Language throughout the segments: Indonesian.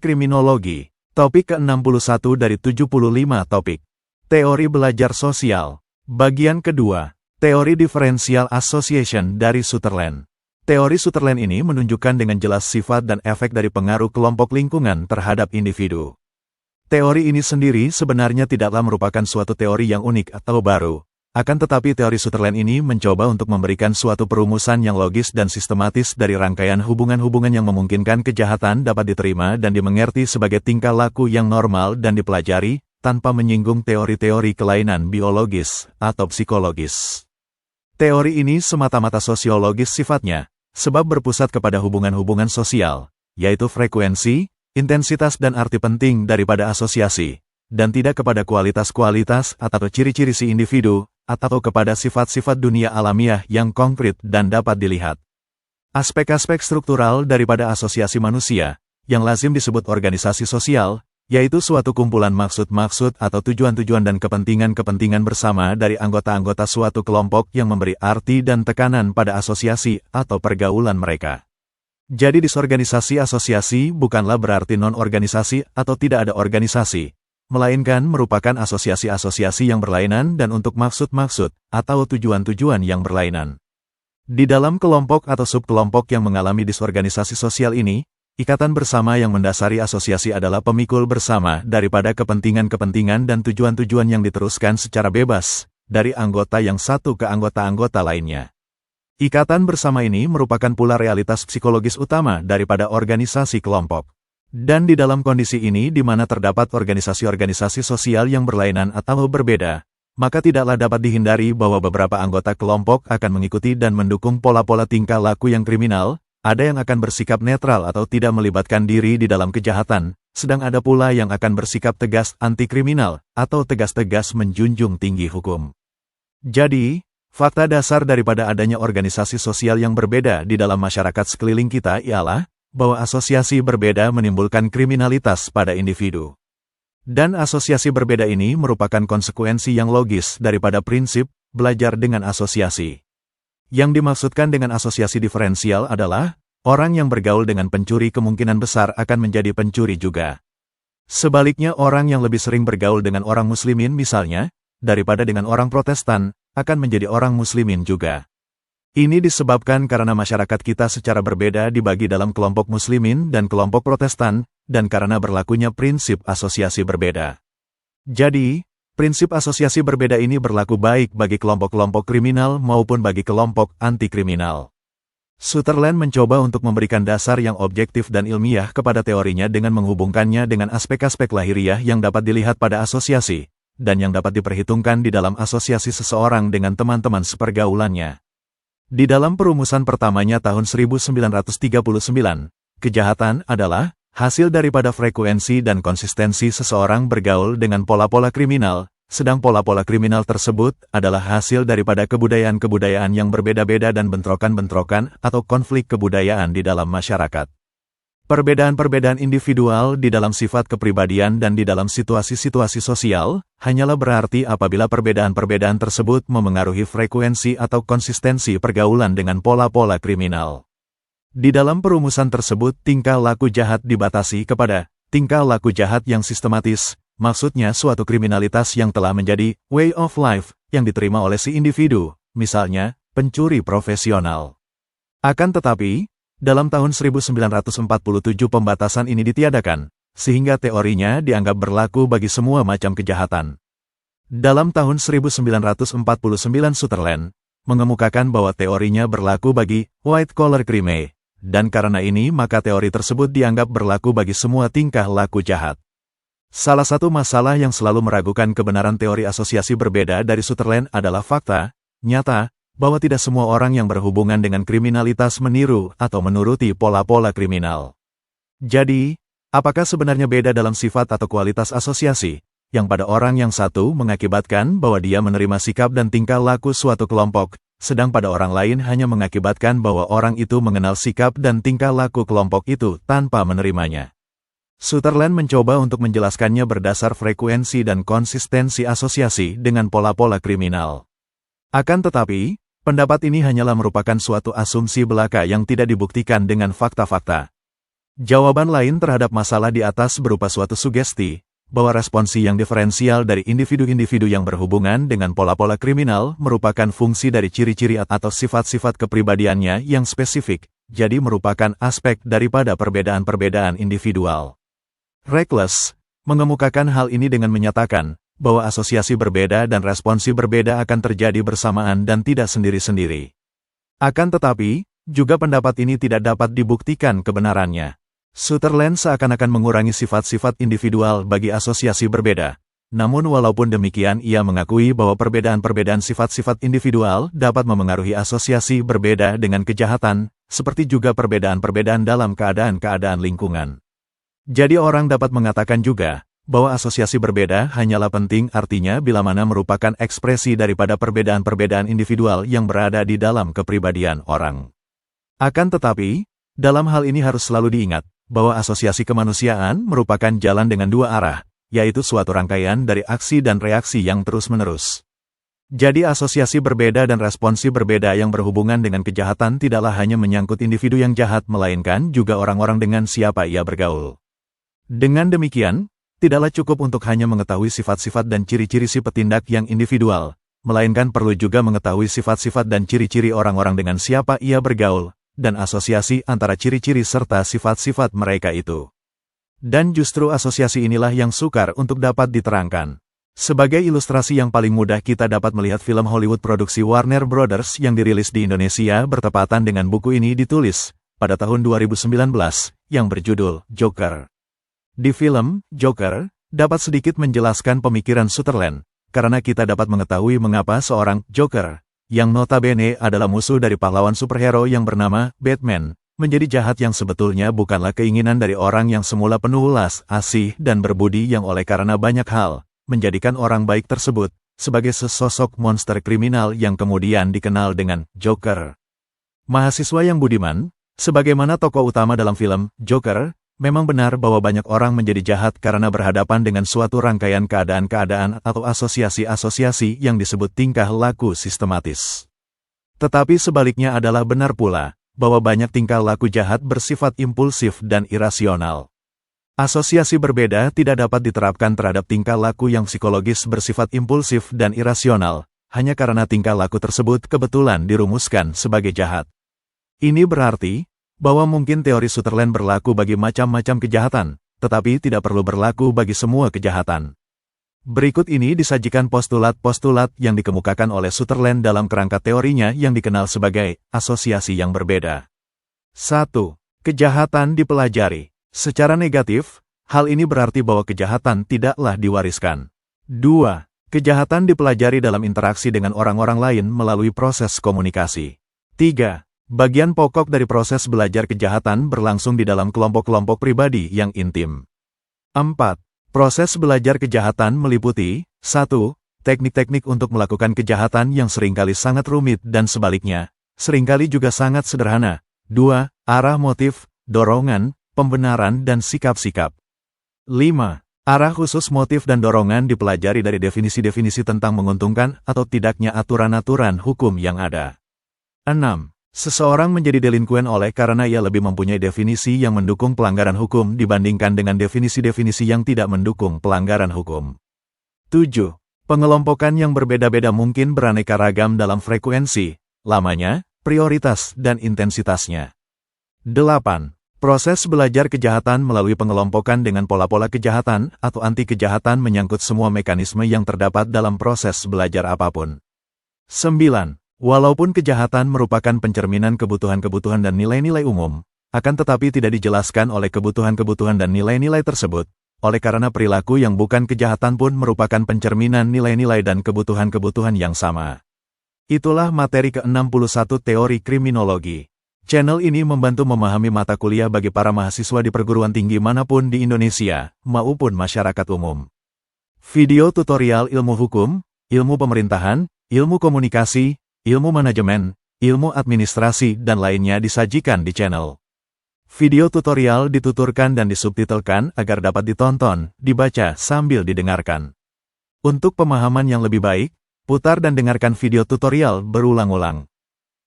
Kriminologi. Topik ke-61 dari 75 topik. Teori belajar sosial. Bagian kedua. Teori Differential Association dari Sutherland. Teori Sutherland ini menunjukkan dengan jelas sifat dan efek dari pengaruh kelompok lingkungan terhadap individu. Teori ini sendiri sebenarnya tidaklah merupakan suatu teori yang unik atau baru. Akan tetapi teori Sutherland ini mencoba untuk memberikan suatu perumusan yang logis dan sistematis dari rangkaian hubungan-hubungan yang memungkinkan kejahatan dapat diterima dan dimengerti sebagai tingkah laku yang normal dan dipelajari, tanpa menyinggung teori-teori kelainan biologis atau psikologis. Teori ini semata-mata sosiologis sifatnya, sebab berpusat kepada hubungan-hubungan sosial, yaitu frekuensi, intensitas dan arti penting daripada asosiasi, dan tidak kepada kualitas-kualitas atau ciri-ciri si individu, atau kepada sifat-sifat dunia alamiah yang konkret dan dapat dilihat. Aspek-aspek struktural daripada asosiasi manusia, yang lazim disebut organisasi sosial, yaitu suatu kumpulan maksud-maksud atau tujuan-tujuan dan kepentingan-kepentingan bersama dari anggota-anggota suatu kelompok yang memberi arti dan tekanan pada asosiasi atau pergaulan mereka. Jadi disorganisasi asosiasi bukanlah berarti non-organisasi atau tidak ada organisasi, melainkan merupakan asosiasi-asosiasi yang berlainan dan untuk maksud-maksud atau tujuan-tujuan yang berlainan. Di dalam kelompok atau subkelompok yang mengalami disorganisasi sosial ini, ikatan bersama yang mendasari asosiasi adalah pemikul bersama daripada kepentingan-kepentingan dan tujuan-tujuan yang diteruskan secara bebas dari anggota yang satu ke anggota-anggota lainnya. Ikatan bersama ini merupakan pula realitas psikologis utama daripada organisasi kelompok. Dan di dalam kondisi ini di mana terdapat organisasi-organisasi sosial yang berlainan atau berbeda, maka tidaklah dapat dihindari bahwa beberapa anggota kelompok akan mengikuti dan mendukung pola-pola tingkah laku yang kriminal, ada yang akan bersikap netral atau tidak melibatkan diri di dalam kejahatan, sedang ada pula yang akan bersikap tegas anti-kriminal atau tegas-tegas menjunjung tinggi hukum. Jadi, fakta dasar daripada adanya organisasi sosial yang berbeda di dalam masyarakat sekeliling kita ialah bahwa asosiasi berbeda menimbulkan kriminalitas pada individu. Dan asosiasi berbeda ini merupakan konsekuensi yang logis daripada prinsip belajar dengan asosiasi. Yang dimaksudkan dengan asosiasi diferensial adalah, orang yang bergaul dengan pencuri kemungkinan besar akan menjadi pencuri juga. Sebaliknya orang yang lebih sering bergaul dengan orang muslimin misalnya, daripada dengan orang Protestan, akan menjadi orang muslimin juga. Ini disebabkan karena masyarakat kita secara berbeda dibagi dalam kelompok muslimin dan kelompok Protestan, dan karena berlakunya prinsip asosiasi berbeda. Jadi, prinsip asosiasi berbeda ini berlaku baik bagi kelompok-kelompok kriminal maupun bagi kelompok anti-kriminal. Sutherland mencoba untuk memberikan dasar yang objektif dan ilmiah kepada teorinya dengan menghubungkannya dengan aspek-aspek lahiriah yang dapat dilihat pada asosiasi, dan yang dapat diperhitungkan di dalam asosiasi seseorang dengan teman-teman sepergaulannya. Di dalam perumusan pertamanya tahun 1939, kejahatan adalah hasil daripada frekuensi dan konsistensi seseorang bergaul dengan pola-pola kriminal, sedang pola-pola kriminal tersebut adalah hasil daripada kebudayaan-kebudayaan yang berbeda-beda dan bentrokan-bentrokan atau konflik kebudayaan di dalam masyarakat. Perbedaan-perbedaan individual di dalam sifat kepribadian dan di dalam situasi-situasi sosial, hanyalah berarti apabila perbedaan-perbedaan tersebut memengaruhi frekuensi atau konsistensi pergaulan dengan pola-pola kriminal. Di dalam perumusan tersebut tingkah laku jahat dibatasi kepada tingkah laku jahat yang sistematis, maksudnya suatu kriminalitas yang telah menjadi way of life yang diterima oleh si individu, misalnya pencuri profesional. Akan tetapi, dalam tahun 1947 pembatasan ini ditiadakan, sehingga teorinya dianggap berlaku bagi semua macam kejahatan. Dalam tahun 1949 Sutherland mengemukakan bahwa teorinya berlaku bagi white-collar crime, dan karena ini maka teori tersebut dianggap berlaku bagi semua tingkah laku jahat. Salah satu masalah yang selalu meragukan kebenaran teori asosiasi berbeda dari Sutherland adalah fakta nyata bahwa tidak semua orang yang berhubungan dengan kriminalitas meniru atau menuruti pola-pola kriminal. Jadi, apakah sebenarnya beda dalam sifat atau kualitas asosiasi, yang pada orang yang satu mengakibatkan bahwa dia menerima sikap dan tingkah laku suatu kelompok, sedang pada orang lain hanya mengakibatkan bahwa orang itu mengenal sikap dan tingkah laku kelompok itu tanpa menerimanya? Sutherland mencoba untuk menjelaskannya berdasar frekuensi dan konsistensi asosiasi dengan pola-pola kriminal. Akan tetapi, pendapat ini hanyalah merupakan suatu asumsi belaka yang tidak dibuktikan dengan fakta-fakta. Jawaban lain terhadap masalah di atas berupa suatu sugesti, bahwa responsi yang diferensial dari individu-individu yang berhubungan dengan pola-pola kriminal merupakan fungsi dari ciri-ciri atau sifat-sifat kepribadiannya yang spesifik, jadi merupakan aspek daripada perbedaan-perbedaan individual. Reckless mengemukakan hal ini dengan menyatakan bahwa asosiasi berbeda dan responsi berbeda akan terjadi bersamaan dan tidak sendiri-sendiri. Akan tetapi, juga pendapat ini tidak dapat dibuktikan kebenarannya. Sutherland seakan-akan mengurangi sifat-sifat individual bagi asosiasi berbeda. Namun walaupun demikian ia mengakui bahwa perbedaan-perbedaan sifat-sifat individual dapat memengaruhi asosiasi berbeda dengan kejahatan, seperti juga perbedaan-perbedaan dalam keadaan-keadaan lingkungan. Jadi orang dapat mengatakan juga, bahwa asosiasi berbeda hanyalah penting artinya bila mana merupakan ekspresi daripada perbedaan-perbedaan individual yang berada di dalam kepribadian orang. Akan tetapi, dalam hal ini harus selalu diingat, bahwa asosiasi kemanusiaan merupakan jalan dengan dua arah, yaitu suatu rangkaian dari aksi dan reaksi yang terus-menerus. Jadi asosiasi berbeda dan responsi berbeda yang berhubungan dengan kejahatan tidaklah hanya menyangkut individu yang jahat melainkan juga orang-orang dengan siapa ia bergaul. Dengan demikian, tidaklah cukup untuk hanya mengetahui sifat-sifat dan ciri-ciri si petindak yang individual, melainkan perlu juga mengetahui sifat-sifat dan ciri-ciri orang-orang dengan siapa ia bergaul, dan asosiasi antara ciri-ciri serta sifat-sifat mereka itu. Dan justru asosiasi inilah yang sukar untuk dapat diterangkan. Sebagai ilustrasi yang paling mudah kita dapat melihat film Hollywood produksi Warner Brothers yang dirilis di Indonesia bertepatan dengan buku ini ditulis pada tahun 2019, yang berjudul Joker. Di film Joker, dapat sedikit menjelaskan pemikiran Sutherland, karena kita dapat mengetahui mengapa seorang Joker, yang notabene adalah musuh dari pahlawan superhero yang bernama Batman, menjadi jahat yang sebetulnya bukanlah keinginan dari orang yang semula penuh ulas, asih, dan berbudi yang oleh karena banyak hal, menjadikan orang baik tersebut sebagai sesosok monster kriminal yang kemudian dikenal dengan Joker. Mahasiswa yang budiman, sebagaimana tokoh utama dalam film Joker, memang benar bahwa banyak orang menjadi jahat karena berhadapan dengan suatu rangkaian keadaan-keadaan atau asosiasi-asosiasi yang disebut tingkah laku sistematis. Tetapi sebaliknya adalah benar pula, bahwa banyak tingkah laku jahat bersifat impulsif dan irasional. Asosiasi berbeda tidak dapat diterapkan terhadap tingkah laku yang psikologis bersifat impulsif dan irasional, hanya karena tingkah laku tersebut kebetulan dirumuskan sebagai jahat. Ini berarti, bahwa mungkin teori Sutherland berlaku bagi macam-macam kejahatan, tetapi tidak perlu berlaku bagi semua kejahatan. Berikut ini disajikan postulat-postulat yang dikemukakan oleh Sutherland dalam kerangka teorinya yang dikenal sebagai asosiasi yang berbeda. 1. Kejahatan dipelajari. Secara negatif, hal ini berarti bahwa kejahatan tidaklah diwariskan. 2. Kejahatan dipelajari dalam interaksi dengan orang-orang lain melalui proses komunikasi. 3. Bagian pokok dari proses belajar kejahatan berlangsung di dalam kelompok-kelompok pribadi yang intim. 4. Proses belajar kejahatan meliputi 1. Teknik-teknik untuk melakukan kejahatan yang seringkali sangat rumit dan sebaliknya, seringkali juga sangat sederhana. 2. Arah motif, dorongan, pembenaran dan sikap-sikap. 5. Arah khusus motif dan dorongan dipelajari dari definisi-definisi tentang menguntungkan atau tidaknya aturan-aturan hukum yang ada. 6. Seseorang menjadi delinkuan oleh karena ia lebih mempunyai definisi yang mendukung pelanggaran hukum dibandingkan dengan definisi-definisi yang tidak mendukung pelanggaran hukum. 7. Pengelompokan yang berbeda-beda mungkin beraneka ragam dalam frekuensi, lamanya, prioritas, dan intensitasnya. 8. Proses belajar kejahatan melalui pengelompokan dengan pola-pola kejahatan atau anti-kejahatan menyangkut semua mekanisme yang terdapat dalam proses belajar apapun. 9. Walaupun kejahatan merupakan pencerminan kebutuhan-kebutuhan dan nilai-nilai umum, akan tetapi tidak dijelaskan oleh kebutuhan-kebutuhan dan nilai-nilai tersebut, oleh karena perilaku yang bukan kejahatan pun merupakan pencerminan nilai-nilai dan kebutuhan-kebutuhan yang sama. Itulah materi ke-61 teori kriminologi. Channel ini membantu memahami mata kuliah bagi para mahasiswa di perguruan tinggi manapun di Indonesia, maupun masyarakat umum. Video tutorial ilmu hukum, ilmu pemerintahan, ilmu komunikasi, ilmu manajemen, ilmu administrasi, dan lainnya disajikan di channel. Video tutorial dituturkan dan disubtitelkan agar dapat ditonton, dibaca, sambil didengarkan. Untuk pemahaman yang lebih baik, putar dan dengarkan video tutorial berulang-ulang.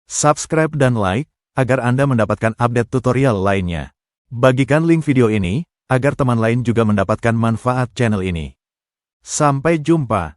Subscribe dan like, agar Anda mendapatkan update tutorial lainnya. Bagikan link video ini, agar teman lain juga mendapatkan manfaat channel ini. Sampai jumpa.